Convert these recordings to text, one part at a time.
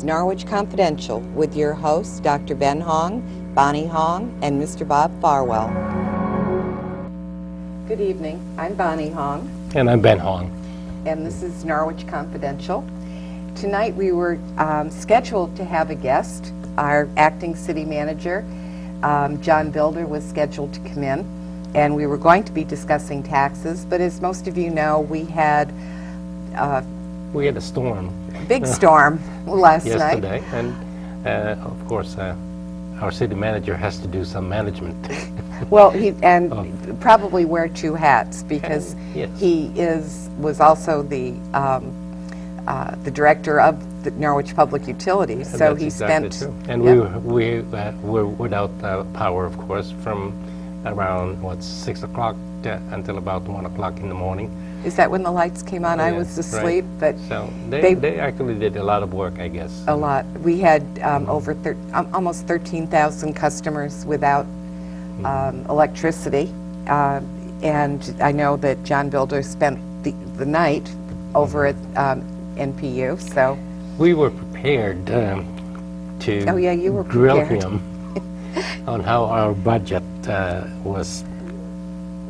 Norwich Confidential with your hosts, Dr. Ben Hong, Bonnie Hong, and Mr. Bob Farwell. Good evening. I'm Bonnie Hong. And I'm Ben Hong. And this is Norwich Confidential. Tonight we were scheduled to have a guest. Our acting city manager, John Builder, was scheduled to come in, and we were going to be discussing taxes, but as most of you know, we had a storm. Big storm last yesterday, night. And of course our city manager has to do some management. Well, he probably wear two hats because yes. he was also the director of the Norwich Public Utilities. So that's he exactly spent. True. And yep. we were without power, of course, from around 6 o'clock until about 1 o'clock in the morning. Is that when the lights came on? Yeah, I was asleep, right. but so they actually did a lot of work, I guess. A lot. We had almost 13,000 customers without electricity, and I know that John Builder spent the night over at NPU. So we were prepared to you were grill prepared. him on how our budget was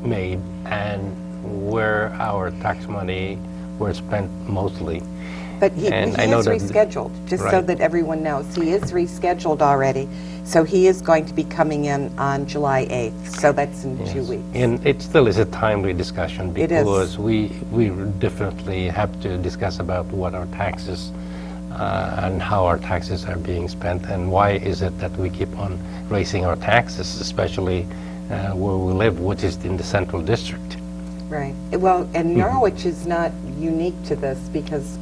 made and where our tax money were spent mostly. But he is rescheduled, just so right. that everyone knows. He is rescheduled already, so he is going to be coming in on July 8th, so that's in 2 weeks. And it still is a timely discussion because we definitely have to discuss about what our taxes and how our taxes are being spent, and why is it that we keep on raising our taxes, especially where we live, which is in the central district. Right. Well, and Norwich is not unique to this because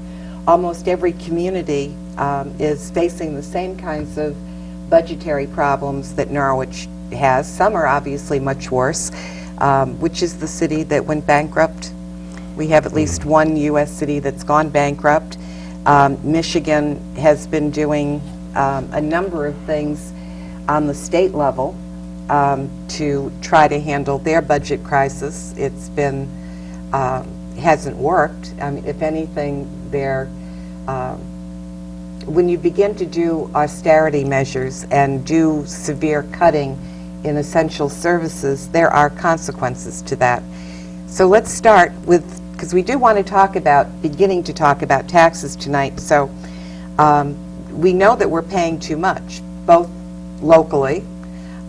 almost every community is facing the same kinds of budgetary problems that Norwich has. Some are obviously much worse, which is the city that went bankrupt. We have at least one U.S. city that's gone bankrupt. Michigan has been doing a number of things on the state level to try to handle their budget crisis. It's been hasn't worked. I mean, if anything, when you begin to do austerity measures and do severe cutting in essential services, there are consequences to that. So let's start with, because we do want to beginning to talk about taxes tonight. So we know that we're paying too much, both locally.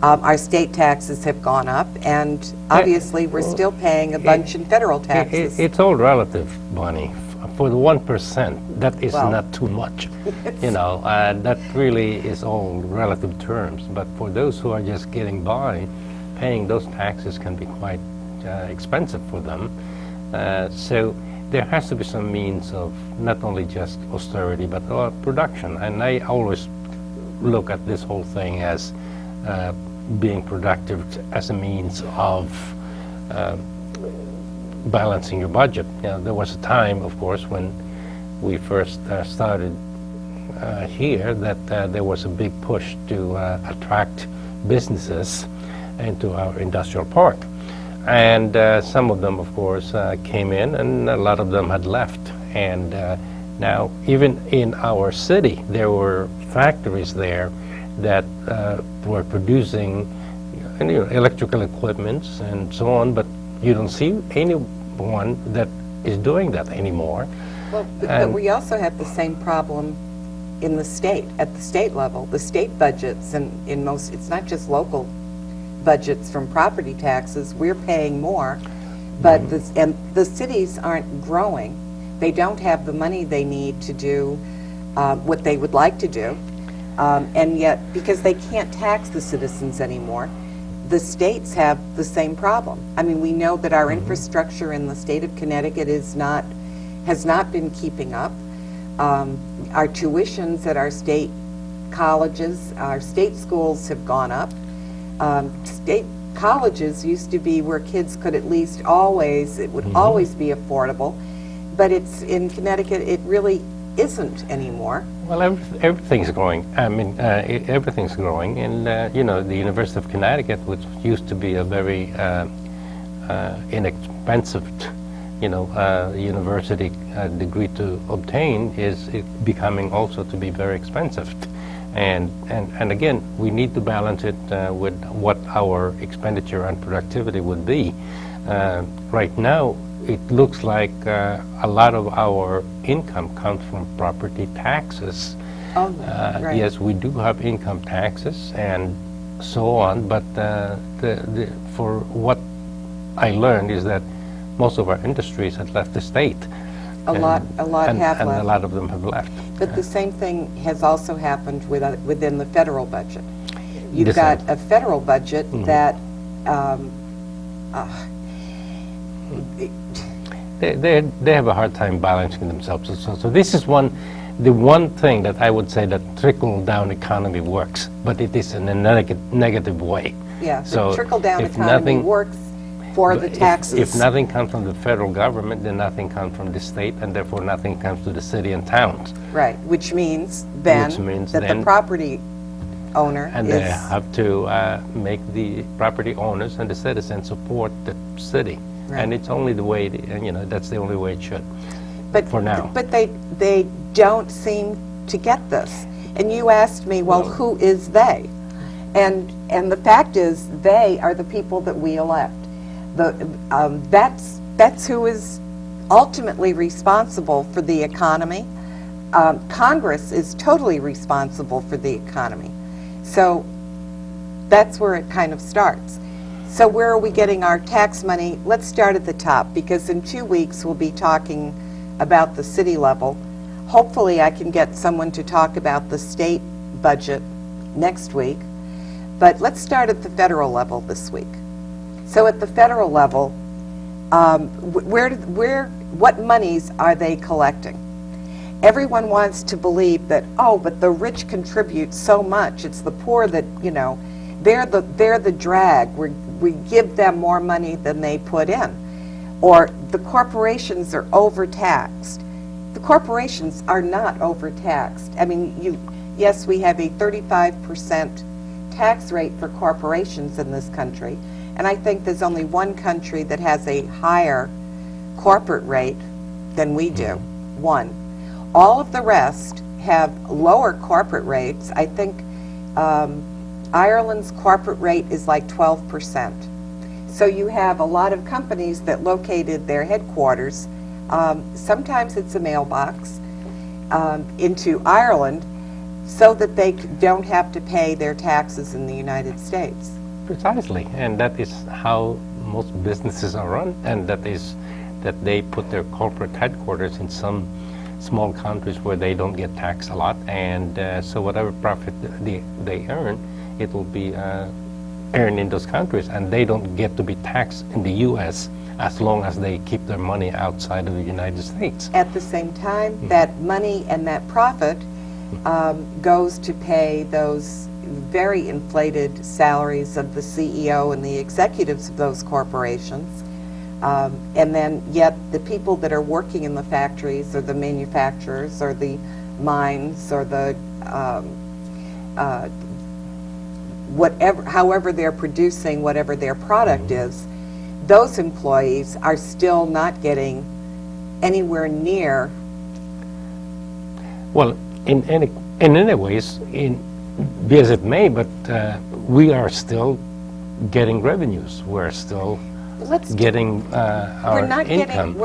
Our state taxes have gone up, and obviously we're still paying a bunch in federal taxes. It's all relative, Bonnie. For the 1%, that is not too much. That really is all relative terms. But for those who are just getting by, paying those taxes can be quite expensive for them. So there has to be some means of not only just austerity, but production. And I always look at this whole thing as being productive as a means of balancing your budget. There was a time, of course, when we first started here that there was a big push to attract businesses into our industrial park. And some of them, of course, came in, and a lot of them had left. And now, even in our city, there were factories there that were producing electrical equipments and so on, but you don't see anyone that is doing that anymore. Well, but we also have the same problem in the state, at the state level. The state budgets, and it's not just local budgets from property taxes, we're paying more, but the cities aren't growing. They don't have the money they need to do what they would like to do. And yet, because they can't tax the citizens anymore, the states have the same problem. I mean, we know that our infrastructure in the state of Connecticut has not been keeping up. Our tuitions at our state colleges, our state schools have gone up. State colleges used to be where kids could at least always be affordable, but in Connecticut it really isn't anymore. Well, everything's growing. I mean, everything's growing, and the University of Connecticut, which used to be a very inexpensive university degree to obtain is becoming also to be very expensive. And again, we need to balance it with what our expenditure and productivity would be. Right now, it looks like a lot of our income comes from property taxes. Oh, right. Yes, we do have income taxes and so on, but for what I learned is that most of our industries had left the state. A lot have and left. a lot of them have left. But the same thing has also happened within the federal budget. You've The got same. a federal budget that They have a hard time balancing themselves. So this is the one thing that I would say that trickle-down economy works, but it is in a negative way. yeah, So the trickle-down if economy nothing- works for the taxes. If nothing comes from the federal government, then nothing comes from the state, and therefore nothing comes to the city and towns. Right, which means then Which means that the then- property owner And is... they have to make the property owners and the citizens support the city. Right. And it's only the way, that's the only way it should, But for now. But they don't seem to get this. And you asked me, well, who is they? And the fact is, they are the people that we elect. That's who is ultimately responsible for the economy. Congress is totally responsible for the economy. So that's where it kind of starts. So where are we getting our tax money? Let's start at the top, because in 2 weeks we'll be talking about the city level. Hopefully I can get someone to talk about the state budget next week. But let's start at the federal level this week. So at the federal level, what monies are they collecting? Everyone wants to believe that, oh, but the rich contribute so much. It's the poor that, they're the drag. We give them more money than they put in. Or the corporations are overtaxed. The corporations are not overtaxed. I mean, yes, we have a 35% tax rate for corporations in this country, and I think there's only one country that has a higher corporate rate than we do. One. All of the rest have lower corporate rates. I think Ireland's corporate rate is like 12%. So you have a lot of companies that located their headquarters, sometimes it's a mailbox, into Ireland so that they don't have to pay their taxes in the United States. Precisely, and that is how most businesses are run, and that they put their corporate headquarters in some small countries where they don't get taxed a lot, and so whatever profit they earn, it will be earned in those countries, and they don't get to be taxed in the U.S. as long as they keep their money outside of the United States. At the same time, that money and that profit goes to pay those very inflated salaries of the CEO and the executives of those corporations. And then yet the people that are working in the factories or the manufacturers or the mines or the however they're producing whatever their product is, those employees are still not getting anywhere near. Well, in any ways, be as it may, but we are still getting revenues. We're still getting our income.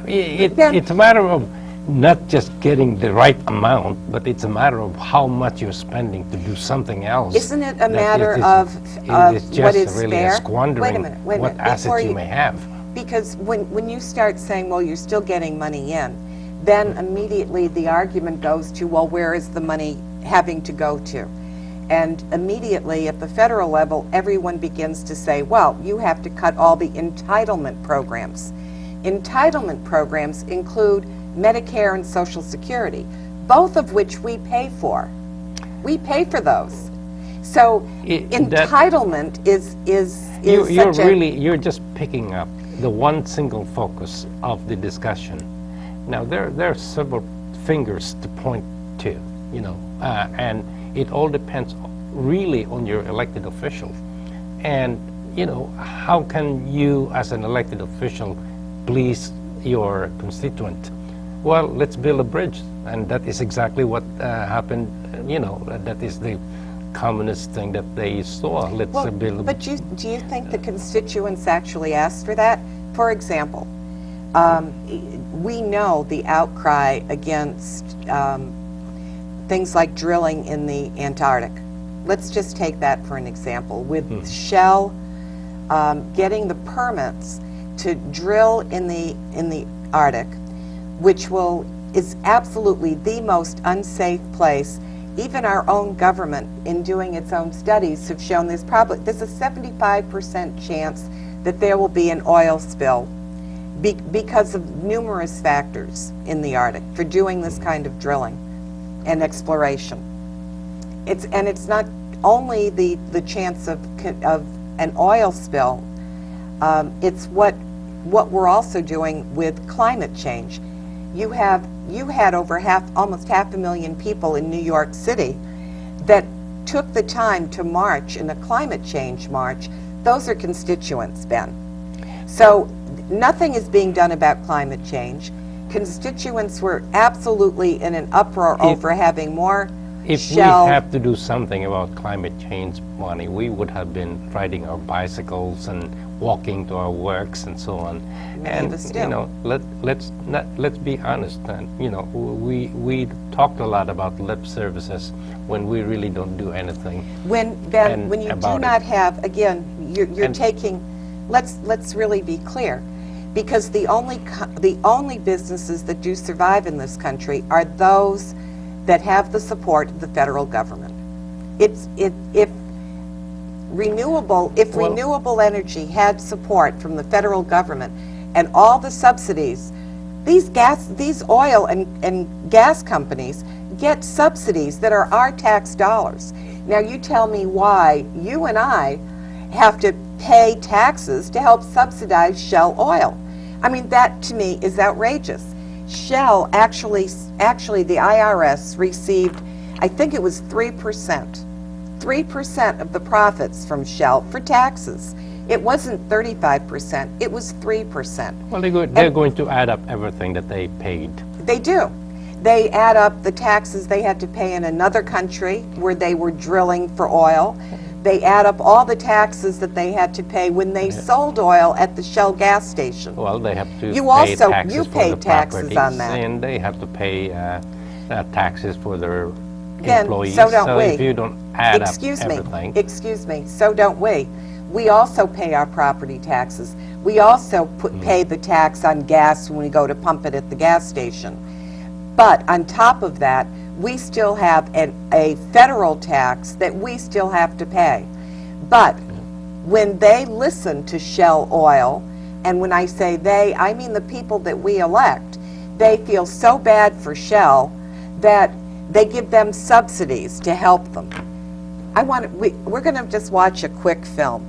It's a matter of not just getting the right amount, but it's a matter of how much you're spending to do something else. Isn't it a matter of what is really fair? squandering what assets you may have. Because when you start saying, well, you're still getting money in, then immediately the argument goes to, well, where is the money having to go to? And immediately at the federal level, everyone begins to say, well, you have to cut all the entitlement programs. Entitlement programs include Medicare and Social Security, both of which we pay for. We pay for those. So entitlement is you're just picking up the one single focus of the discussion. Now there are several fingers to point to, and it all depends really on your elected official. And how can you as an elected official please your constituent? Well, let's build a bridge. And that is exactly what happened, that is the communist thing that they saw. Let's build a But do you think the constituents actually asked for that? For example, we know the outcry against things like drilling in the Antarctic. Let's just take that for an example. With Shell getting the permits to drill in the Arctic, which is absolutely the most unsafe place. Even our own government, in doing its own studies, have shown there's a 75% chance that there will be an oil spill because of numerous factors in the Arctic for doing this kind of drilling and exploration. It's not only the chance of an oil spill. It's what we're also doing with climate change. You had over almost 500,000 people in New York City that took the time to march in a climate change march. Those are constituents, Ben. So nothing is being done about climate change. Constituents were absolutely in an uproar over having more Shell. We have to do something about climate change, Bonnie, we would have been riding our bicycles and walking to our works and so on. And let's be honest. We talked a lot about lip services when we really don't do anything. When you do not have, again, you're taking. Let's really be clear, because the only businesses that do survive in this country are those that have the support of the federal government. If renewable energy had support from the federal government and all the subsidies, these oil and gas companies get subsidies that are our tax dollars. Now you tell me why you and I have to pay taxes to help subsidize Shell oil. I mean, that to me is outrageous. Shell actually the IRS received, I think it was 3% of the profits from Shell for taxes. It wasn't 35%, it was 3%. Well, they're going to add up everything that they paid. They do. They add up the taxes they had to pay in another country where they were drilling for oil. They add up all the taxes that they had to pay when they sold oil at the Shell gas station. Well, they have to You pay taxes you for paid the taxes properties, on that. and they have to pay taxes for their Then, employees. so don't we. If you don't add Excuse up me, everything. excuse me, so don't we. We also pay our property taxes. We also pay the tax on gas when we go to pump it at the gas station. But on top of that, we still have a federal tax that we still have to pay. But when they listen to Shell Oil, and when I say they, I mean the people that we elect, they feel so bad for Shell that they give them subsidies to help them. We're going to just watch a quick film.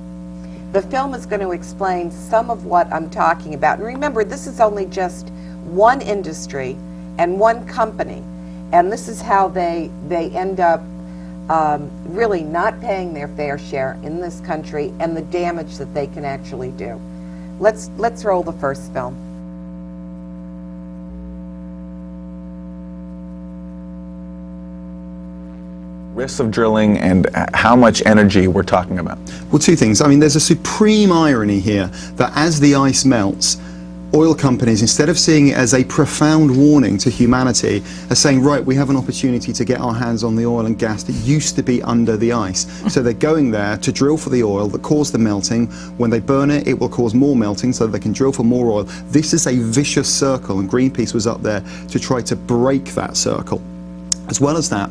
The film is going to explain some of what I'm talking about. And remember, this is only just one industry and one company. And this is how they end up really not paying their fair share in this country and the damage that they can actually do. Let's roll the first film. Risks of drilling and how much energy we're talking about. Well, two things. I mean, there's a supreme irony here that as the ice melts, oil companies, instead of seeing it as a profound warning to humanity, are saying, right, we have an opportunity to get our hands on the oil and gas that used to be under the ice. So they're going there to drill for the oil that caused the melting. When they burn it, it will cause more melting so they can drill for more oil. This is a vicious circle, and Greenpeace was up there to try to break that circle. As well as that,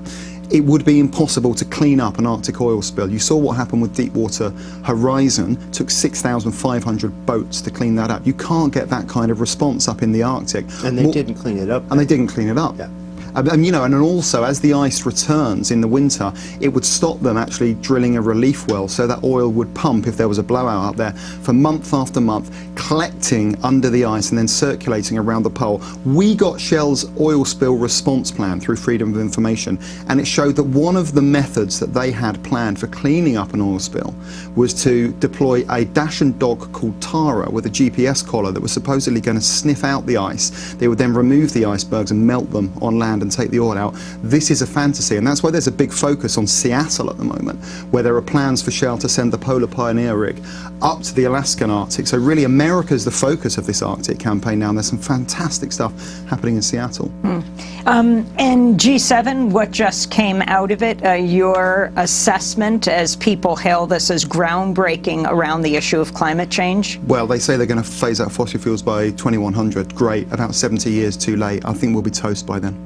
it would be impossible to clean up an Arctic oil spill. You saw what happened with Deepwater Horizon. It took 6,500 boats to clean that up. You can't get that kind of response up in the Arctic. And they didn't clean it up. And they didn't clean it up. Yeah. And, you know, and also as the ice returns in the winter, it would stop them actually drilling a relief well, so that oil would pump if there was a blowout up there for month after month, collecting under the ice and then circulating around the pole. We got Shell's oil spill response plan through Freedom of Information, and it showed that one of the methods that they had planned for cleaning up an oil spill was to deploy a Dachshund dog called Tara with a GPS collar that was supposedly going to sniff out the ice. They would then remove the icebergs and melt them on land and take the oil out. This is a fantasy, and that's why there's a big focus on Seattle at the moment, where there are plans for Shell to send the Polar Pioneer rig up to the Alaskan Arctic. So really America's the focus of this Arctic campaign now, and there's some fantastic stuff happening in Seattle. And G7, what just came out of it? Your assessment, as people hail this as groundbreaking around the issue of climate change? Well, they say they're going to phase out fossil fuels by 2100. Great. About 70 years too late. I think we'll be toast by then.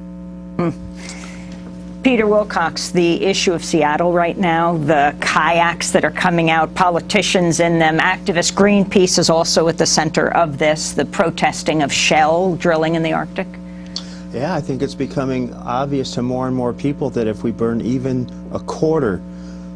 Peter Wilcox, the issue of Seattle right now, the kayaks that are coming out, politicians in them, activists, Greenpeace is also at the center of this, the protesting of Shell drilling in the Arctic. Yeah, I think it's becoming obvious to more and more people that if we burn even a quarter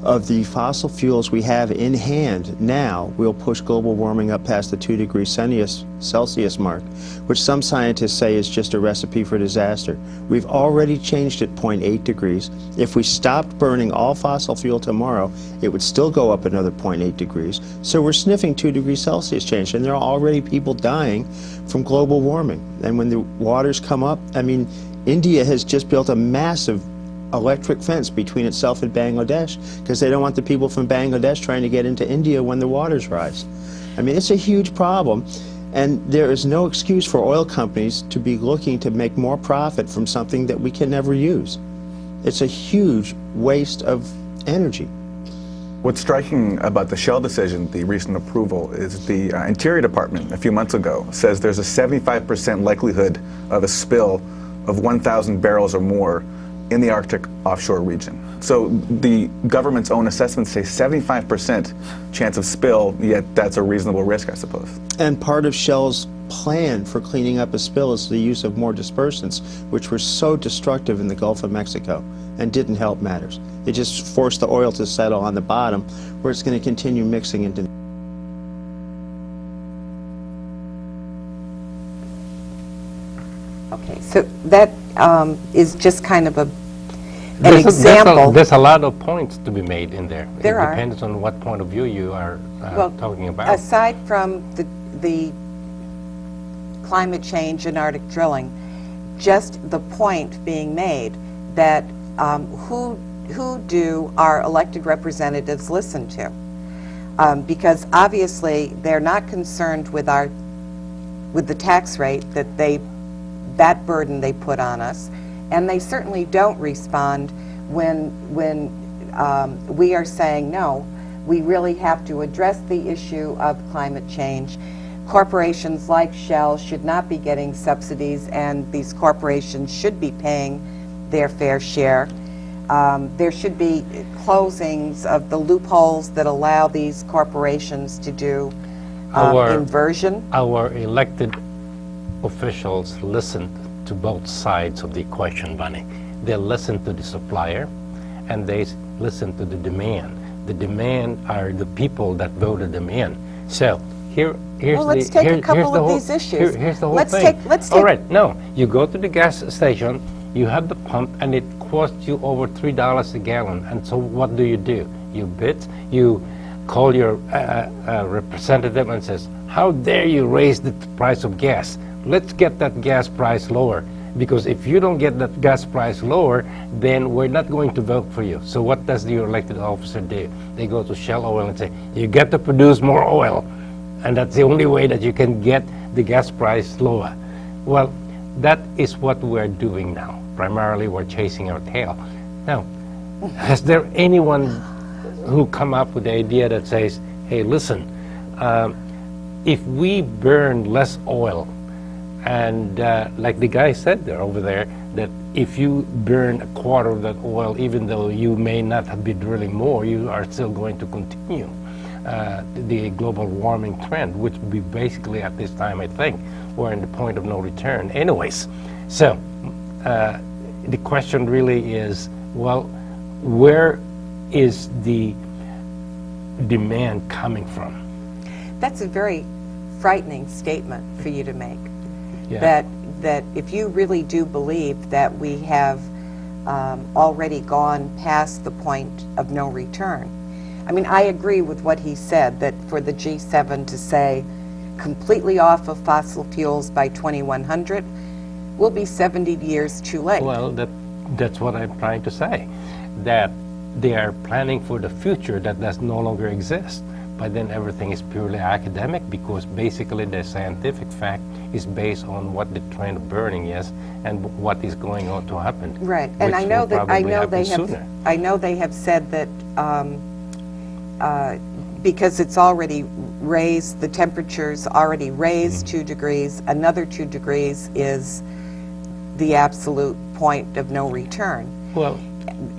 of the fossil fuels we have in hand now, we'll push global warming up past the 2 degrees Celsius mark, which some scientists say is just a recipe for disaster. We've already changed it 0.8 degrees. If we stopped burning all fossil fuel tomorrow, it would still go up another 0.8 degrees. So we're sniffing 2 degrees Celsius change, and there are already people dying from global warming. And when the waters come up, I mean, India has just built a massive electric fence between itself and Bangladesh because they don't want the people from Bangladesh trying to get into India when the waters rise. I mean, it's a huge problem, and there is no excuse for oil companies to be looking to make more profit from something that we can never use. It's a huge waste of energy. What's striking about the Shell decision, the recent approval, is the Interior Department a few months ago says there's a 75% likelihood of a spill of 1,000 barrels or more in the Arctic offshore region. So the government's own assessments say 75% chance of spill, yet that's a reasonable risk, I suppose. And part of Shell's plan for cleaning up a spill is the use of more dispersants, which were so destructive in the Gulf of Mexico and didn't help matters. It just forced the oil to settle on the bottom, where it's going to continue mixing into. Okay, so that is just kind of an example. There's a lot of points to be made in there. There are. It depends on what point of view you are talking about. Aside from the climate change and Arctic drilling, just the point being made that who do our elected representatives listen to? Because obviously they're not concerned with the tax rate that burden they put on us, and they certainly don't respond when we are saying, no, we really have to address the issue of climate change. Corporations like Shell should not be getting subsidies, and these corporations should be paying their fair share. There should be closings of the loopholes that allow these corporations to do inversion. Our elected officials listen to both sides of the equation, Bunny. They listen to the supplier, and they listen to the demand. The demand are the people that voted them in. So here's let's take a couple of these issues. Here's the whole Let's thing. take. All right, no, you go to the gas station, you have the pump, and it costs you over $3 a gallon. And so what do? You bid, you call your representative and says, how dare you raise the price of gas? Let's get that gas price lower, because if you don't get that gas price lower, then we're not going to vote for you. So what does the elected officer do? They go to Shell Oil and say, you get to produce more oil, and that's the only way that you can get the gas price lower. Well, that is what we're doing now. Primarily, we're chasing our tail. Now, has there anyone who come up with the idea that says, hey, listen, if we burn less oil, and like the guy said there over there, that if you burn a quarter of that oil, even though you may not have been drilling more, you are still going to continue the global warming trend, which would be basically at this time, I think, we're in the point of no return anyways. So the question really is, well, where is the demand coming from? That's a very frightening statement for you to make. Yeah. That if you really do believe that we have already gone past the point of no return. I mean, I agree with what he said, that for the G7 to say completely off of fossil fuels by 2100 will be 70 years too late. Well, that's what I'm trying to say, that they are planning for the future that does no longer exist. But then everything is purely academic, because basically the scientific fact is based on what the trend of burning is and what is going on to happen. Right, and I know that I know they have said that because it's already raised, the temperature's already raised 2 degrees. Another 2 degrees is the absolute point of no return. Well,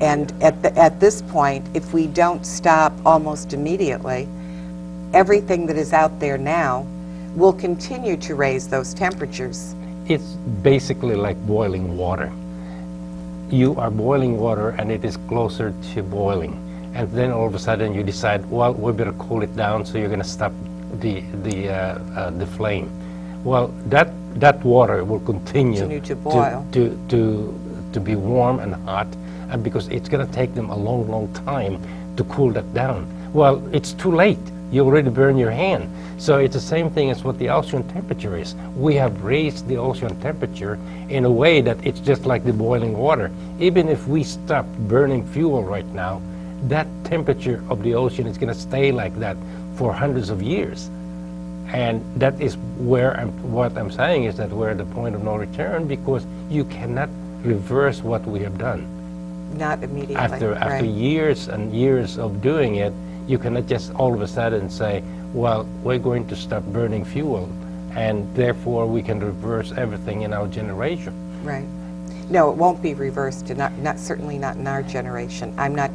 And at this point, if we don't stop almost immediately, everything that is out there now will continue to raise those temperatures. it's basically like boiling water. You are boiling water and it is closer to boiling. And then all of a sudden you decide, well, we better cool it down, so you're going to stop the flame. Well, that water will continue To boil. to be warm and hot, and because it's going to take them a long, long time to cool that down. Well, it's too late. You already burn your hand. So it's the same thing as what the ocean temperature is. We have raised the ocean temperature in a way that it's just like the boiling water. Even if we stop burning fuel right now, that temperature of the ocean is going to stay like that for hundreds of years. And that is where what I'm saying is that we're at the point of no return, because you cannot reverse what we have done. Not immediately. After right. years and years of doing it, you cannot just all of a sudden say, well, we're going to stop burning fuel, and therefore we can reverse everything in our generation. Right. No, it won't be reversed, and not certainly not in our generation. I'm not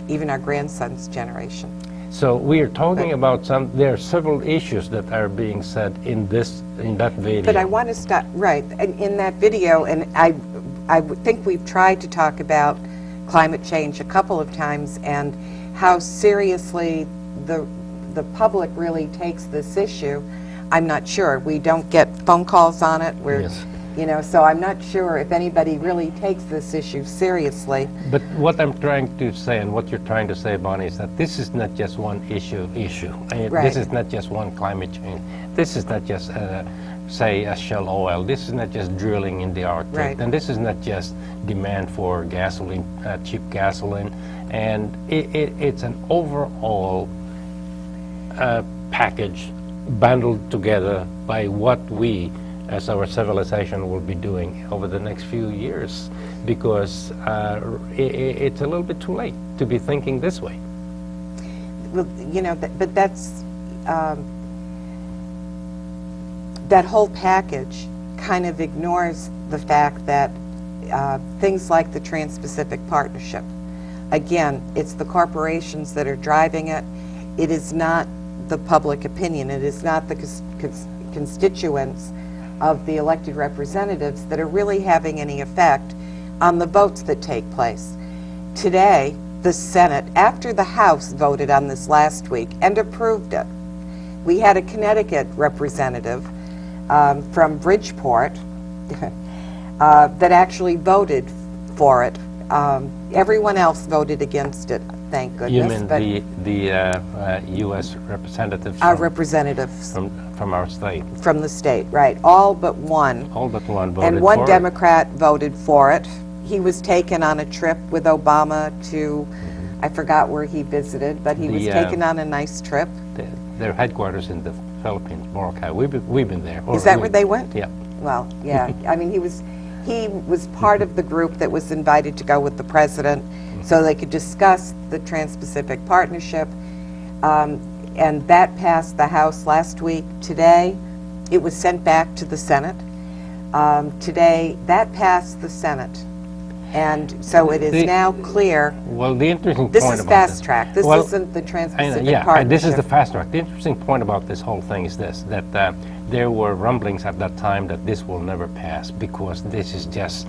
even our grandson's generation. So we are talking about there are several issues that are being said in that video. But I want to stop, right, in that video, and I think we've tried to talk about climate change a couple of times, and how seriously the public really takes this issue. I'm not sure. We don't get phone calls on it. Yes. So I'm not sure if anybody really takes this issue seriously. But what I'm trying to say, and what you're trying to say, Bonnie, is that this is not just one issue. Right. This is not just one climate change. This is not just, say, Shell oil. This is not just drilling in the Arctic. Right. And this is not just demand for gasoline, cheap gasoline. And it's an overall package bundled together by what we, as our civilization, will be doing over the next few years, because it's a little bit too late to be thinking this way. Well, but that's that whole package kind of ignores the fact that things like the Trans-Pacific Partnership, again, it's the corporations that are driving it. It is not the public opinion. It is not the constituents of the elected representatives that are really having any effect on the votes that take place. Today, the Senate, after the House voted on this last week and approved it, we had a Connecticut representative from Bridgeport that actually voted for it. Everyone else voted against it, thank goodness. You mean the U.S. representatives? Our representatives from our state. from the state, right. All but one. All but one voted And one for it. Democrat voted for it. He was taken on a trip with Obama to, I forgot where he visited, but he was taken on a nice trip. Their headquarters in the Philippines, Boracay. We've been there. Is that where they went? Yeah. Well, yeah. I mean, he was part of the group that was invited to go with the president so they could discuss the Trans-Pacific Partnership. And that passed the House last week. Today, it was sent back to the Senate. Today, that passed the Senate. And so it is The- now clear, Well, the interesting this point is about fast track, this Well, isn't the I know, Trans-Pacific yeah, Partnership. this is the fast track. The interesting point about this whole thing is this, that there were rumblings at that time that this will never pass because this is just,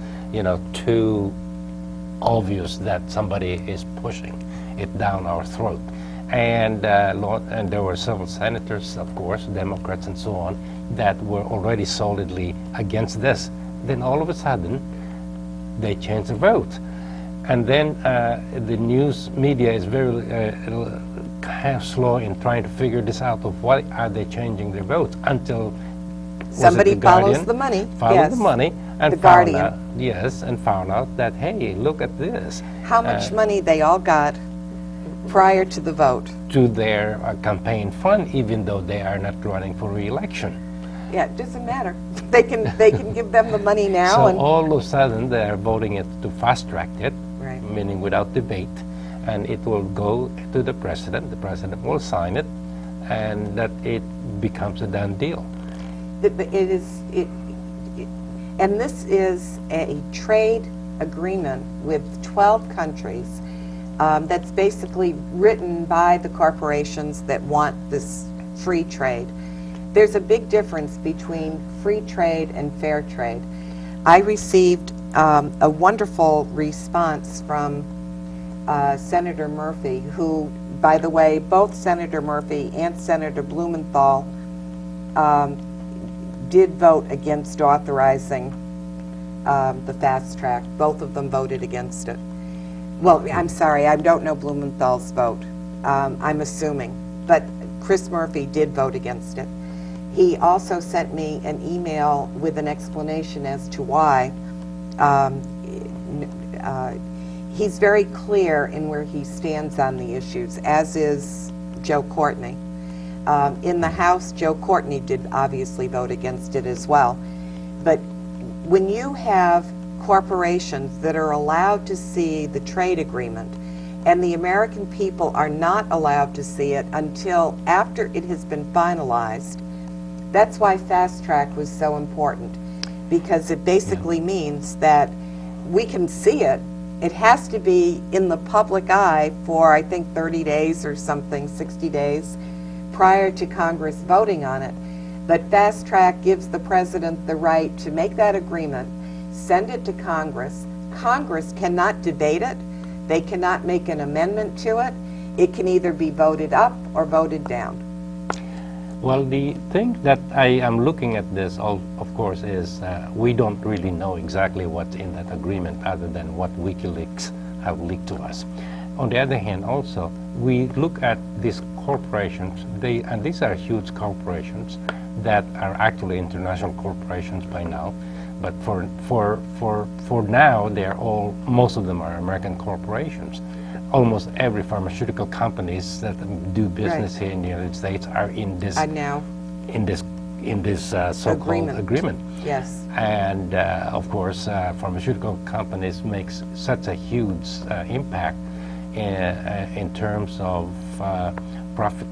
too obvious that somebody is pushing it down our throat. And there were several senators, of course, Democrats and so on, that were already solidly against this. Then all of a sudden, they changed the vote. And then the news media is very kind of slow in trying to figure this out of why are they changing their votes until was it Somebody the follows Guardian? the money, Followed yes. the money and The found Guardian. out, yes, and found out that, hey, look at this. How much money they all got prior to the vote. To their campaign fund, even though they are not running for re-election. Yeah, it doesn't matter. They can give them the money now So and, all of a sudden, they're voting it to fast-track it, Right. meaning without debate, and it will go to the president. The president will sign it, and that it becomes a done deal. and this is a trade agreement with 12 countries that's basically written by the corporations that want this free trade. There's a big difference between free trade and fair trade. I received a wonderful response from Senator Murphy, who, by the way, both Senator Murphy and Senator Blumenthal did vote against authorizing the fast track. Both of them voted against it. Well, I'm sorry, I don't know Blumenthal's vote. I'm assuming. But Chris Murphy did vote against it. He also sent me an email with an explanation as to why. He's very clear in where he stands on the issues, as is Joe Courtney. In the House, Joe Courtney did obviously vote against it as well. But when you have corporations that are allowed to see the trade agreement, and the American people are not allowed to see it until after it has been finalized, that's why fast track was so important, because it basically means that we can see it. It has to be in the public eye for, I think, 30 days or something, 60 days, prior to Congress voting on it. But fast track gives the president the right to make that agreement, send it to Congress. Congress cannot debate it. They cannot make an amendment to it. It can either be voted up or voted down. Well, the thing that I am looking at this, of course, is we don't really know exactly what's in that agreement other than what WikiLeaks have leaked to us. On the other hand, also, we look at these corporations, and these are huge corporations that are actually international corporations by now, but for now, they're most of them are American corporations. Almost every pharmaceutical companies that do business Right. here in the United States are in this I know. in this so-called agreement. Yes. And of course, pharmaceutical companies makes such a huge impact in terms of profit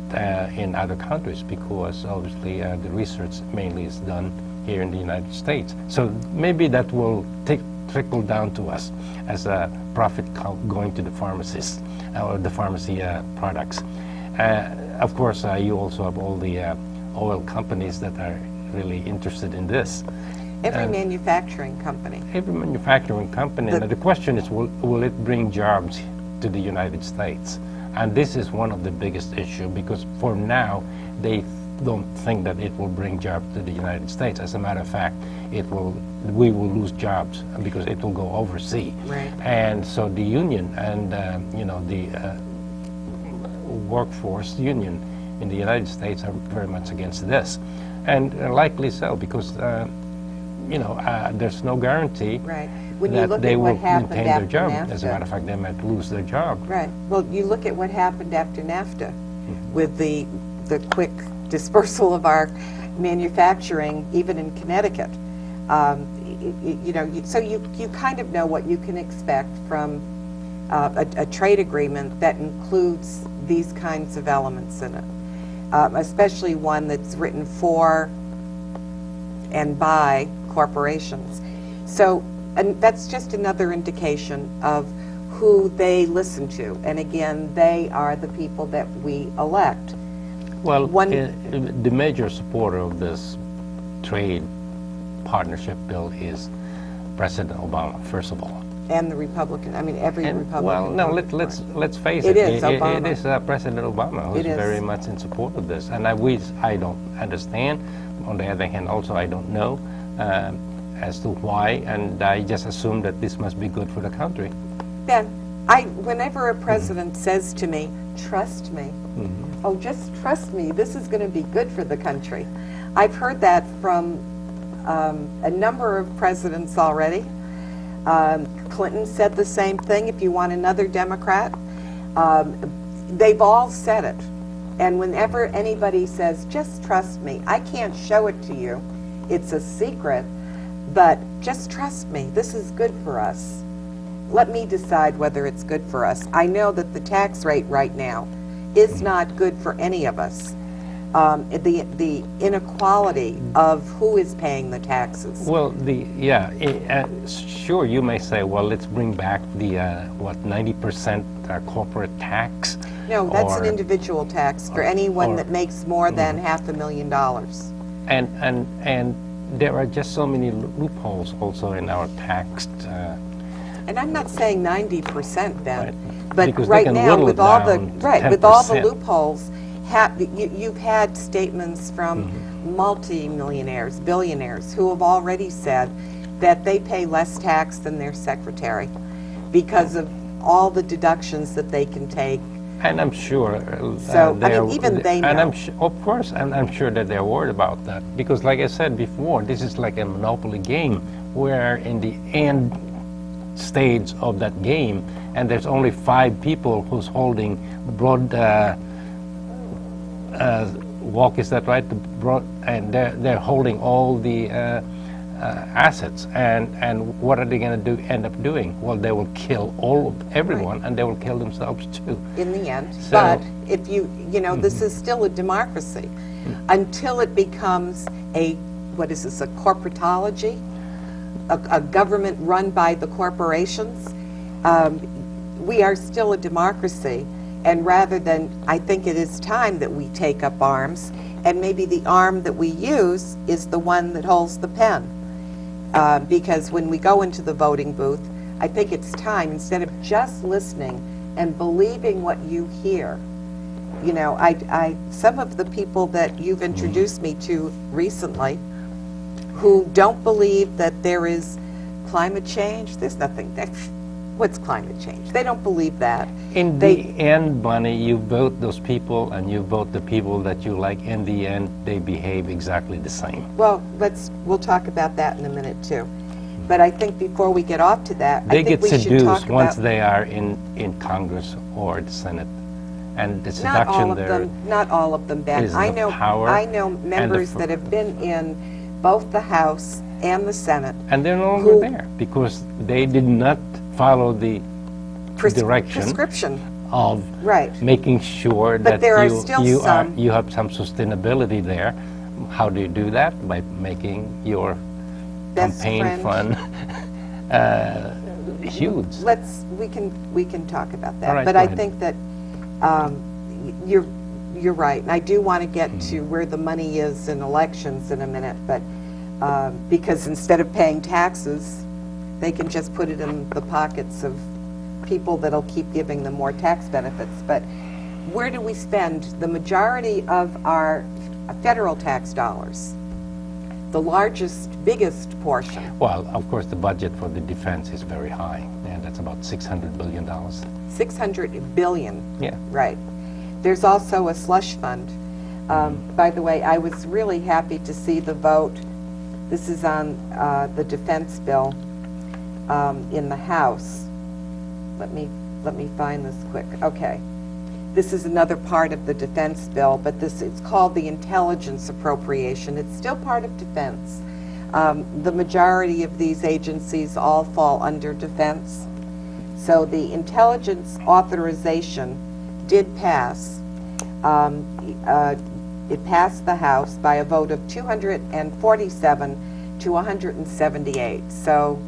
in other countries, because obviously the research mainly is done here in the United States. So maybe that will trickle down to us as a profit going to the pharmacists or the pharmacy products. Of course, you also have all the oil companies that are really interested in this. Every manufacturing company. Every manufacturing company. Now the question is, will it bring jobs to the United States? And this is one of the biggest issues, because for now, they don't think that it will bring jobs to the United States. As a matter of fact, we will lose jobs because it will go overseas. Right. And so the union and the workforce union in the United States are very much against this, and likely so, because there's no guarantee Right. When you that look they at will what happened maintain their after job. NAFTA. As a matter of fact, they might lose their job. Right. Well, you look at what happened after NAFTA with the quick dispersal of our manufacturing, even in Connecticut. So you kind of know what you can expect from a trade agreement that includes these kinds of elements in it, especially one that's written for and by corporations. So and that's just another indication of who they listen to. And again, they are the people that we elect. Well, One- the major supporter of this trade partnership bill is President Obama, first of all. And the Republican, I mean, every And, Republican. well, no, voted for it. let's face It it. is Obama. It is President Obama who's It is. very much in support of this, and I don't understand. On the other hand, also I don't know as to why, and I just assume that this must be good for the country. Ben, whenever a president says to me, "Trust me," oh, just trust me, this is going to be good for the country. I've heard that from a number of presidents already. Clinton said the same thing. If you want another Democrat, they've all said it. And whenever anybody says, "Just trust me," I can't show it to you. It's a secret, but just trust me. This is good for us. Let me decide whether it's good for us. I know that the tax rate right now is not good for any of us. The inequality of who is paying the taxes. Well, sure, you may say, well, let's bring back the 90% corporate tax. No, that's an or- individual tax for anyone or- that makes more than $500,000. And there are just so many loopholes also in our tax. And I'm not saying 90%, Ben, Right. but Because they right can now whittle with it all the down to with all the 10%. loopholes, you've had statements from multi-millionaires, billionaires who have already said that they pay less tax than their secretary because of all the deductions that they can take. And I'm sure. So, I mean, even they And know. of course, and I'm sure that they're worried about that because, like I said before, this is like a monopoly game. Where in the end stage of that game, and there's only 5 people who's holding broad walk. Is that right? The broad, and they're holding all the assets. And what are they going to end up doing? Well, they will kill everyone, and they will kill themselves too. In the end. So- But if this is still a democracy until it becomes a corporatology, a government run by the corporations. We are still a democracy, and rather than, I think it is time that we take up arms, and maybe the arm that we use is the one that holds the pen. Because when we go into the voting booth, I think it's time, instead of just listening and believing what you hear. Some of the people that you've introduced me to recently who don't believe that there is climate change, there's nothing, what's climate change? They don't believe that. In the end, Bonnie, you vote those people and you vote the people that you like. In the end, they behave exactly the same. Well, we'll talk about that in a minute too. But I think before we get off to that, They I think get we should talk seduced once about they are in Congress or the Senate. And the not all seduction of there. them, not all of them, Ben. is I the know power I know and the members fr- that have been in both the House and the Senate. And they're no longer who- there because they did not follow the direction Prescription, of right. making sure But that there are still some- you have some sustainability there. How do you do that? By making your Best campaign friend. fund huge. We can talk about that. All right, but go I ahead. think that you're right, and I do want to get to where the money is in elections in a minute. But because instead of paying taxes, they can just put it in the pockets of people that'll keep giving them more tax benefits. But where do we spend the majority of our federal tax dollars? The largest, biggest portion. Well, of course, the budget for the defense is very high, and that's about $600 billion. 600 billion. Yeah. Right. There's also a slush fund. By the way, I was really happy to see the vote. This is on the defense bill in the House. Let me find this quick. Okay. This is another part of the defense bill, but it's called the intelligence appropriation. It's still part of defense. The majority of these agencies all fall under defense. So the intelligence authorization did pass. It passed the House by a vote of 247 to 178. So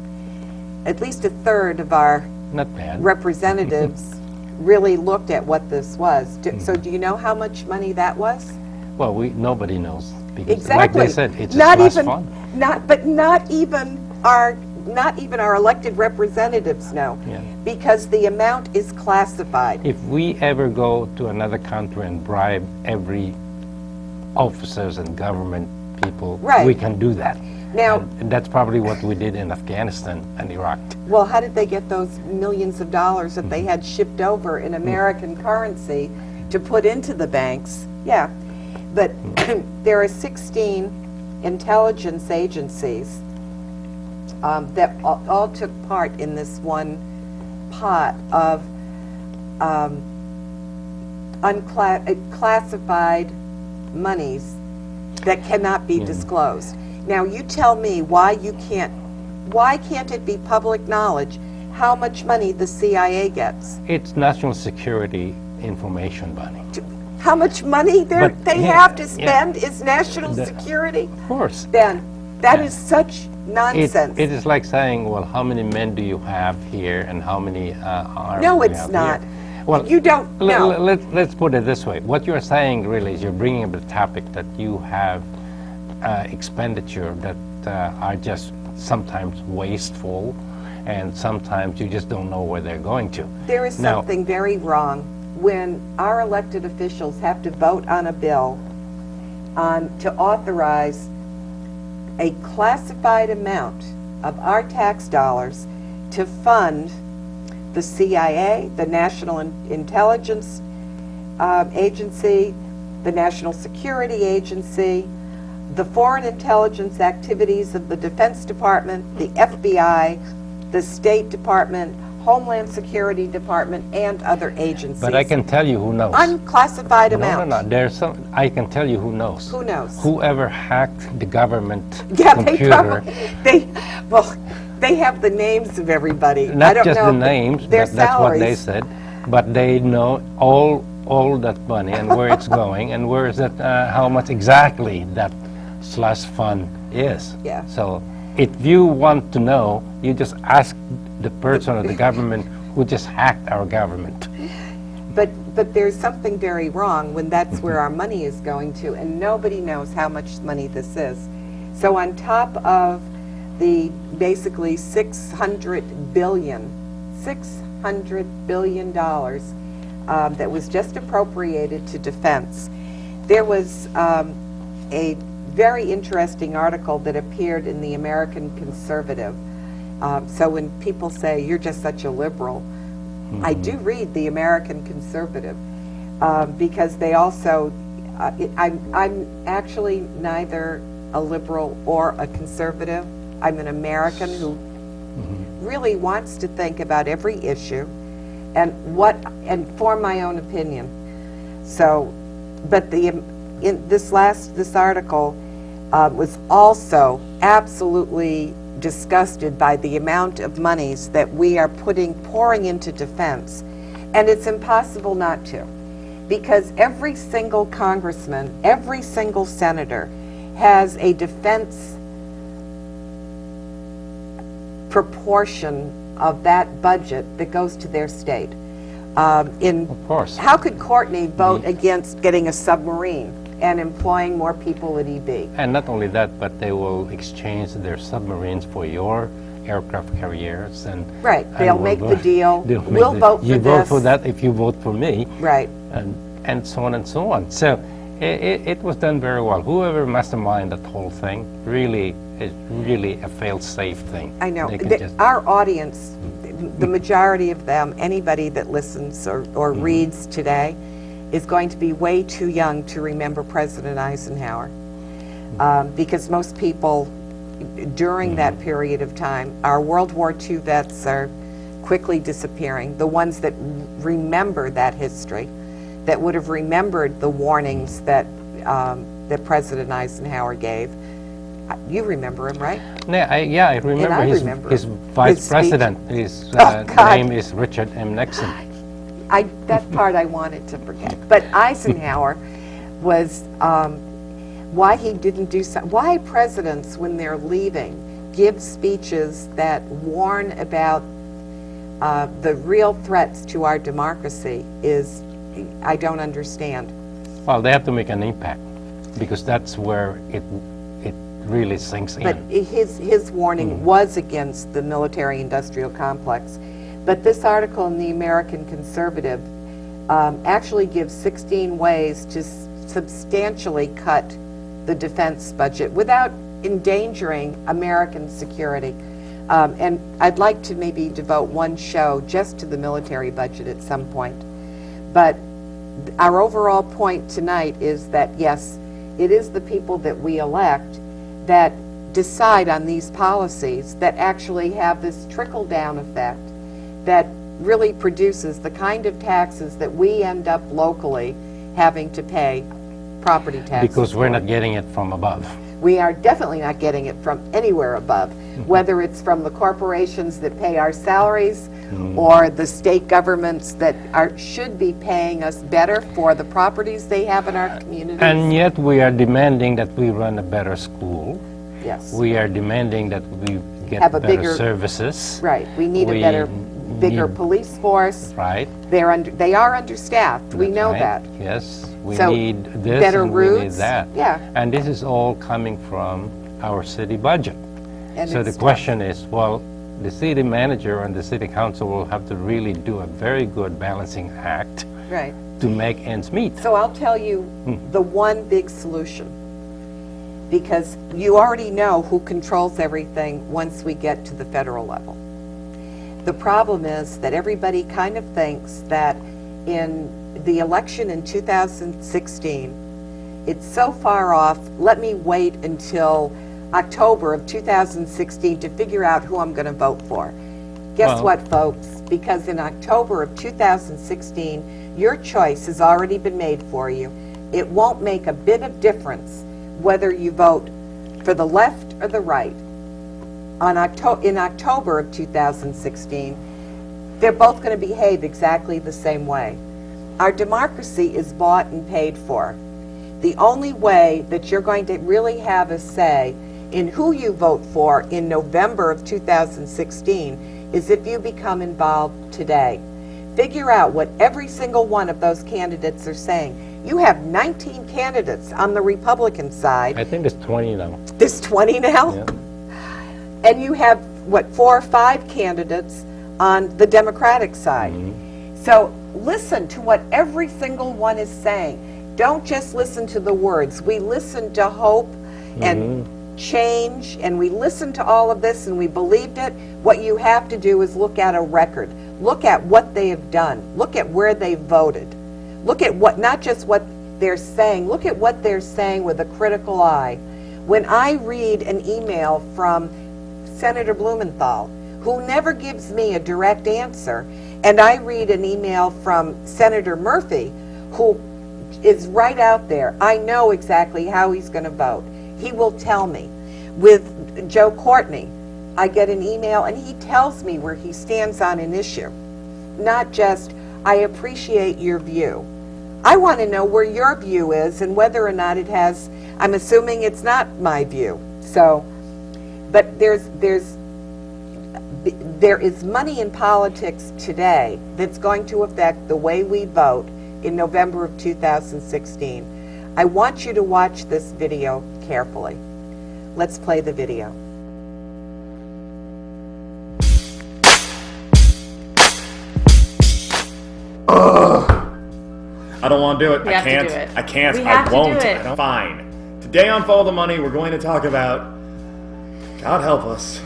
at least a third of our Not bad. representatives really looked at what this was. So do you know how much money that was? Well, nobody knows. Because Exactly. like they said, it's Not just even, fun. not even our elected representatives know. Yeah. Because the amount is classified. If we ever go to another country and bribe every officers and government people, Right. we can do that. Now- and that's probably what we did in Afghanistan and Iraq. Well, how did they get those millions of dollars that they had shipped over in American currency to put into the banks? Yeah, but there are 16 intelligence agencies that all took part in this one pot of classified monies that cannot be disclosed. Now, you tell me why can't it be public knowledge how much money the CIA gets? It's national security information money. How much money they yeah, have to yeah. spend is national security? Of course. Then, that Yeah. is such nonsense. It is like saying, well, how many men do you have here and how many arms No, do you it's have not. here? Well, You don't know. Let's put it this way. What you're saying really is you're bringing up the topic that you have expenditure that are just sometimes wasteful and sometimes you just don't know where they're going to. There is Now- something very wrong when our elected officials have to vote on a bill to authorize a classified amount of our tax dollars to fund the CIA, the National Intelligence Agency, the National Security Agency, the foreign intelligence activities of the Defense Department, the FBI, the State Department, Homeland Security Department, and other agencies. But I can tell you who knows. Unclassified No, amount. no, no. There's some. I can tell you who knows. Who knows? Whoever hacked the government Yeah, they computer. probably, they have the names of everybody. I Not don't just know the if names, their that's what they salaries. said, but they know all that money and where it's going and where is it, how much exactly that slush fund is. Yeah. So if you want to know, you just ask the person or the government who just hacked our government. But there's something very wrong when that's where our money is going to, and nobody knows how much money this is. So on top of the basically $600 billion that was just appropriated to defense, there was a very interesting article that appeared in the American Conservative. So when people say, you're just such a liberal, I do read the American Conservative because they also, I'm actually neither a liberal or a conservative. I'm an American who really wants to think about every issue and form my own opinion. So, but this article was also absolutely disgusted by the amount of monies that we are pouring into defense. And it's impossible not to, because every single congressman, every single senator has a defense proportion of that budget that goes to their state. Of course. How could Courtney vote against getting a submarine and employing more people at EB? And not only that, but they will exchange their submarines for your aircraft carriers and Right, and they'll we'll make go- the deal. they'll make We'll the- vote for You vote this. for that if you vote for me, Right. and so on and so on. So it was done very well. Whoever masterminded that whole thing really is really a fail-safe thing. I know. They can just- Our audience, the majority of them, anybody that listens or reads today, is going to be way too young to remember President Eisenhower. Because most people during that period of time, our World War II vets are quickly disappearing. The ones that remember that history, that would have remembered the warnings that President Eisenhower gave. You remember him, right? Yeah, I remember, I his, remember his his vice speech. president. His God. name is Richard M. Nixon. That part I wanted to forget. But Eisenhower was, why he didn't do so, why presidents, when they're leaving, give speeches that warn about the real threats to our democracy is, I don't understand. Well, they have to make an impact, because that's where it really sinks But in. his warning was against the military-industrial complex. But this article in the American Conservative actually gives 16 ways to substantially cut the defense budget without endangering American security. And I'd like to maybe devote one show just to the military budget at some point. But our overall point tonight is that, yes, it is the people that we elect that decide on these policies that actually have this trickle-down effect that really produces the kind of taxes that we end up locally having to pay property taxes Because we're for. not getting it from above. We are definitely not getting it from anywhere above, whether it's from the corporations that pay our salaries or the state governments that should be paying us better for the properties they have in our communities. And yet we are demanding that we run a better school. Yes, We are demanding that we get Have a better bigger- services. right. We need a We better, bigger need- police force. Right? They are understaffed. We That's know right. that. Yes, we So, need this better and we need routes, that. yeah. And this is all coming from our city budget. And So the it's question is, well, the city manager and the city council will have to really do a very good balancing act tough. Right. to make ends meet. So I'll tell you the one big solution, because you already know who controls everything once we get to the federal level. The problem is that everybody kind of thinks that in the election in 2016, it's so far off, let me wait until October of 2016 to figure out who I'm going to vote for. Guess Well- what, folks? Because in October of 2016, your choice has already been made for you. It won't make a bit of difference whether you vote for the left or the right. In October of 2016, they're both going to behave exactly the same way. Our democracy is bought and paid for. The only way that you're going to really have a say in who you vote for in November of 2016 is if you become involved today. Figure out what every single one of those candidates are saying. You have 19 candidates on the Republican side. I think it's 20 now. There's 20 now? Yeah. And you have, 4 or 5 candidates on the Democratic side. So listen to what every single one is saying. Don't just listen to the words. We listen to hope and change, and we listen to all of this, and we believed it. What you have to do is look at a record. Look at what they have done. Look at where they voted. Look at what, not just what they're saying, look at what they're saying with a critical eye. When I read an email from Senator Blumenthal, who never gives me a direct answer, and I read an email from Senator Murphy, who is right out there, I know exactly how he's going to vote. He will tell me. With Joe Courtney, I get an email and he tells me where he stands on an issue. Not just, I appreciate your view. I want to know where your view is and whether or not it has, I'm assuming it's not my view. So, but there is money in politics today that's going to affect the way we vote in November of 2016. I want you to watch this video carefully. Let's play the video. I don't want to do it. We I have to can't. do it. I can't. We have I to won't. do it. I don't. Fine. Today on Follow the Money, we're going to talk about, God help us,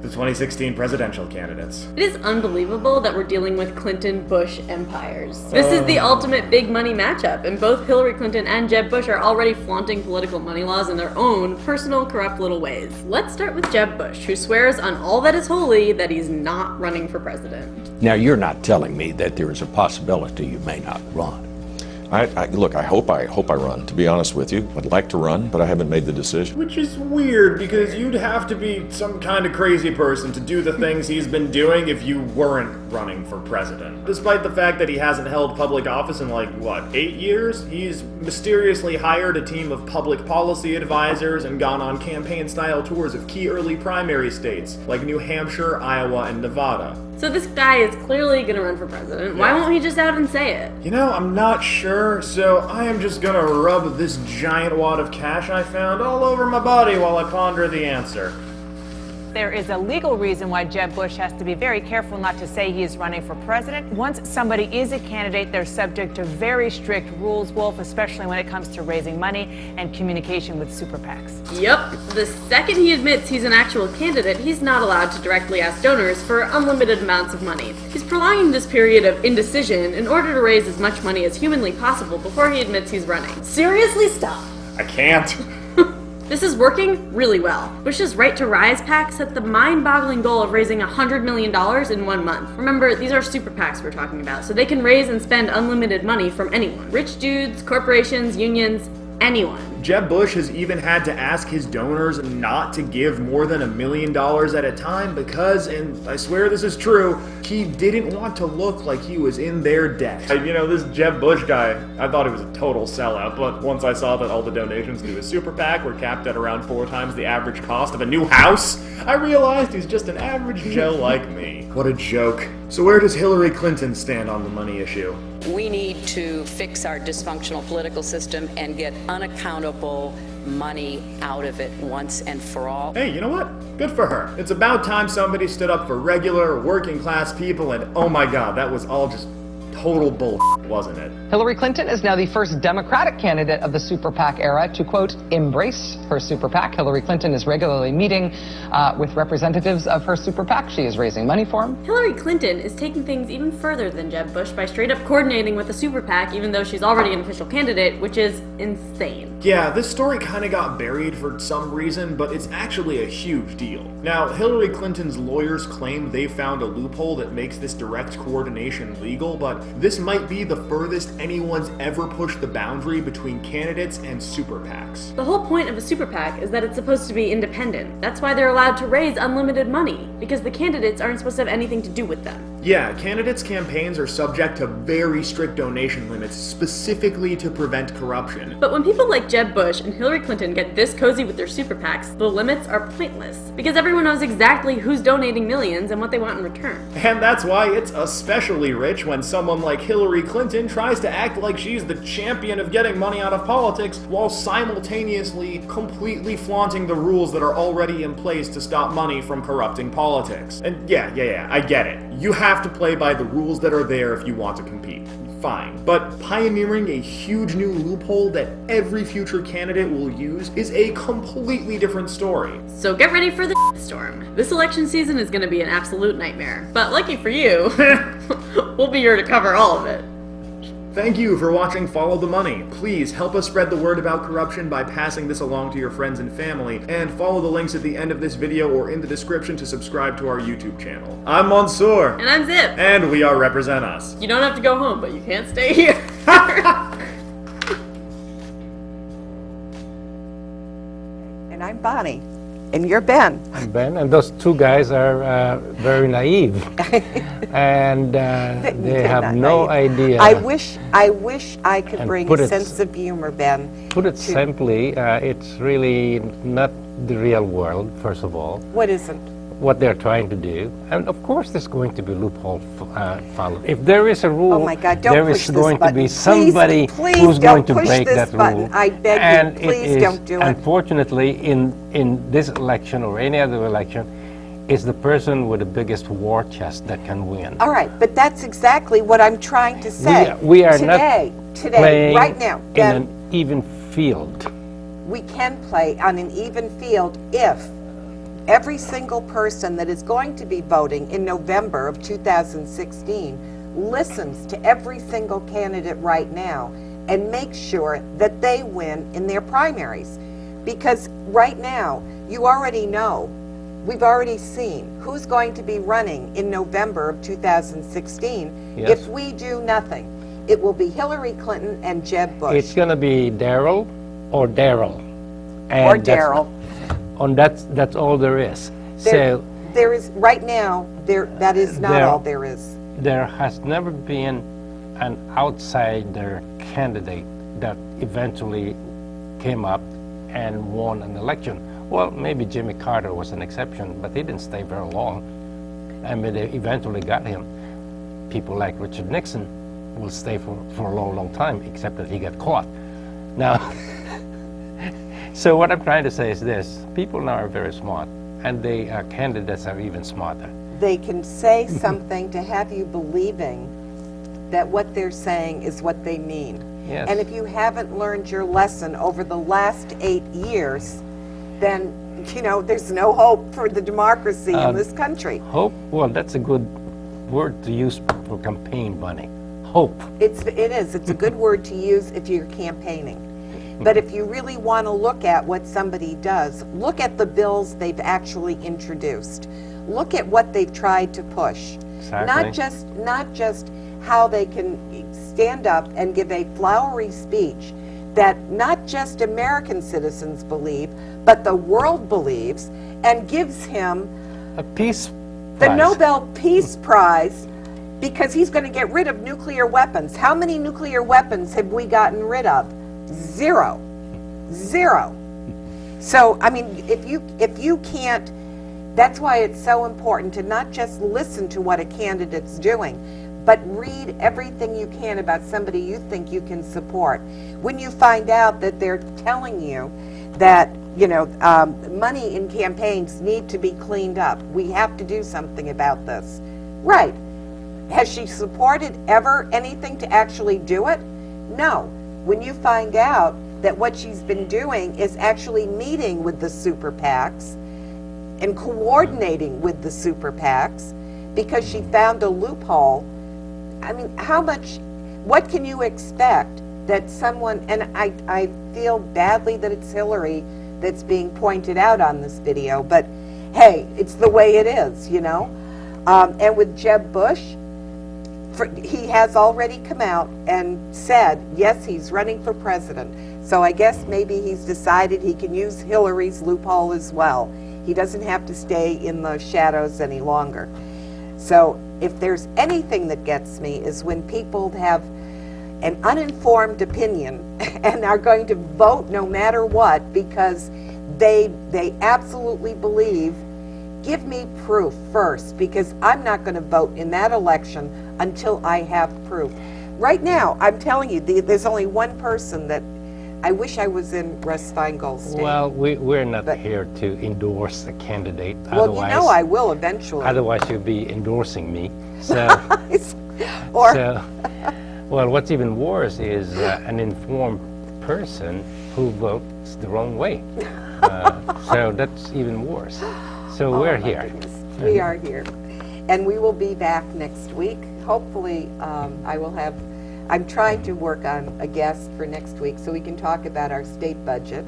the 2016 presidential candidates. It is unbelievable that we're dealing with Clinton-Bush empires. This is the ultimate big money matchup, and both Hillary Clinton and Jeb Bush are already flaunting political money laws in their own personal, corrupt little ways. Let's start with Jeb Bush, who swears on all that is holy that he's not running for president. Now, you're not telling me that there is a possibility you may not run. Look, I hope I run, to be honest with you. I'd like to run, but I haven't made the decision. Which is weird, because you'd have to be some kind of crazy person to do the things he's been doing if you weren't running for president. Despite the fact that he hasn't held public office in, like, what, 8 years? He's mysteriously hired a team of public policy advisors and gone on campaign-style tours of key early primary states, like New Hampshire, Iowa, and Nevada. So this guy is clearly gonna run for president. Why won't he just out and say it? You know, I'm not sure, so I am just gonna rub this giant wad of cash I found all over my body while I ponder the answer. There is a legal reason why Jeb Bush has to be very careful not to say he is running for president. Once somebody is a candidate, they're subject to very strict rules, Wolf, especially when it comes to raising money and communication with super PACs. Yep. The second he admits he's an actual candidate, he's not allowed to directly ask donors for unlimited amounts of money. He's prolonging this period of indecision in order to raise as much money as humanly possible before he admits he's running. Seriously, stop. I can't. This is working really well. Bush's Right to Rise PAC set the mind-boggling goal of raising $100 million in 1 month. Remember, these are super PACs we're talking about, so they can raise and spend unlimited money from anyone. Rich dudes, corporations, unions, anyone. Jeb Bush has even had to ask his donors not to give more than $1 million at a time because, and I swear this is true, he didn't want to look like he was in their debt. You know, this Jeb Bush guy, I thought he was a total sellout, but once I saw that all the donations to his super PAC were capped at around 4 times the average cost of a new house, I realized he's just an average Joe like me. What a joke. So where does Hillary Clinton stand on the money issue? We need to fix our dysfunctional political system and get unaccountable money out of it once and for all. Hey, you know what? Good for her. It's about time somebody stood up for regular, working class people, and oh my god, that was all just total bullshit, wasn't it? Hillary Clinton is now the first Democratic candidate of the super PAC era to, quote, embrace her super PAC. Hillary Clinton is regularly meeting with representatives of her super PAC. She is raising money for him. Hillary Clinton is taking things even further than Jeb Bush by straight up coordinating with the super PAC, even though she's already an official candidate, which is insane. Yeah, this story kind of got buried for some reason, but it's actually a huge deal. Now, Hillary Clinton's lawyers claim they found a loophole that makes this direct coordination legal, but this might be the furthest anyone's ever pushed the boundary between candidates and super PACs. The whole point of a super PAC is that it's supposed to be independent. That's why they're allowed to raise unlimited money, because the candidates aren't supposed to have anything to do with them. Yeah, candidates' campaigns are subject to very strict donation limits, specifically to prevent corruption. But when people like Jeb Bush and Hillary Clinton get this cozy with their super PACs, the limits are pointless, because everyone knows exactly who's donating millions and what they want in return. And that's why it's especially rich when someone like Hillary Clinton tries to act like she's the champion of getting money out of politics while simultaneously completely flaunting the rules that are already in place to stop money from corrupting politics. And yeah, I get it. You have to play by the rules that are there if you want to compete. Fine. But pioneering a huge new loophole that every future candidate will use is a completely different story. So get ready for the storm. This election season is going to be an absolute nightmare. But lucky for you, we'll be here to cover all of it. Thank you for watching Follow the Money. Please help us spread the word about corruption by passing this along to your friends and family, and follow the links at the end of this video or in the description to subscribe to our YouTube channel. I'm Mansoor. And I'm Zip. And we are Represent Us. You don't have to go home, but you can't stay here. And I'm Bonnie. And you're Ben. I'm Ben, and those two guys are very naive, and they have no idea. I wish I could bring a sense of humor, Ben. Put it simply, it's really not the real world, first of all. What isn't? What they're trying to do, and of course there's going to be loophole followed. If there is a rule, oh my God, don't there is going to be somebody who's going to break that rule. I beg and you, please don't do it. Unfortunately, in this election or any other election, is the person with the biggest war chest that can win. All right, but that's exactly what I'm trying to say. We are today, right now, in an even field. We can play on an even field if every single person that is going to be voting in November of 2016 listens to every single candidate right now and makes sure that they win in their primaries. Because right now, you already know, we've already seen who's going to be running in November of 2016 if we do nothing. It will be Hillary Clinton and Jeb Bush. It's going to be Daryl or Daryl. Or Daryl. That's all there is. There is, right now, that is not all there is. There has never been an outsider candidate that eventually came up and won an election. Well, maybe Jimmy Carter was an exception, but he didn't stay very long. I mean, they eventually got him. People like Richard Nixon will stay for a long, long time, except that he got caught. Now, so what I'm trying to say is this. People now are very smart, and candidates are even smarter. They can say something to have you believing that what they're saying is what they mean. Yes. And if you haven't learned your lesson over the last 8 years, then, there's no hope for the democracy in this country. Hope? Well, that's a good word to use for campaign money. Hope. It is. It's a good word to use if you're campaigning. But if you really want to look at what somebody does, look at the bills they've actually introduced. Look at what they've tried to push. Exactly. Not just how they can stand up and give a flowery speech that not just American citizens believe, but the world believes, and gives him a peace the prize. Nobel Peace Prize, because he's going to get rid of nuclear weapons. How many nuclear weapons have we gotten rid of? Zero. So, I mean, if you can't, that's why it's so important to not just listen to what a candidate's doing, but read everything you can about somebody you think you can support. When you find out that they're telling you that, money in campaigns need to be cleaned up, we have to do something about this. Right. Has she supported ever anything to actually do it? No. When you find out that what she's been doing is actually meeting with the super PACs and coordinating with the super PACs because she found a loophole, I mean, what can you expect that someone, and I feel badly that it's Hillary that's being pointed out on this video, but hey, it's the way it is, and with Jeb Bush, he has already come out and said, yes, he's running for president. So I guess maybe he's decided he can use Hillary's loophole as well. He doesn't have to stay in the shadows any longer. So if there's anything that gets me is when people have an uninformed opinion and are going to vote no matter what because they absolutely believe. Give me proof first, because I'm not going to vote in that election until I have proof. Right now, I'm telling you, there's only one person that I wish I was in Russ Feingold's state. Well, we're not here to endorse a candidate. Well, otherwise, I will eventually. Otherwise, you'll be endorsing me. So, well, what's even worse is an informed person who votes the wrong way. So that's even worse. So we're here. Goodness. We are here. And we will be back next week. Hopefully, I'm trying to work on a guest for next week so we can talk about our state budget.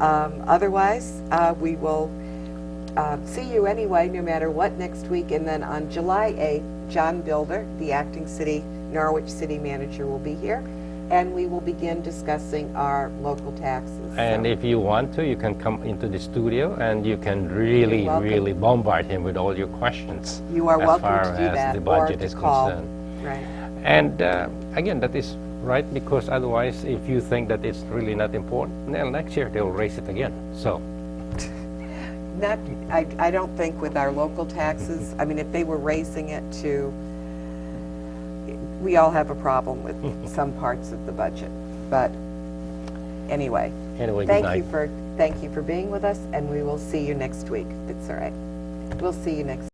Otherwise, we will see you anyway, no matter what, next week. And then on July 8th, John Bilder, the acting Norwich City Manager, will be here. And we will begin discussing our local taxes. And if you want to, you can come into the studio and you can really, really bombard him with all your questions. You are welcome to do that, as far as the budget is call. concerned. Right. And again, that is right, because otherwise, if you think that it's really not important, then next year they'll raise it again. So. I don't think with our local taxes, I mean, if they were raising it to, we all have a problem with some parts of the budget. But anyway, good thank night. you for being with us, and we will see you next week. If it's all right. We'll see you next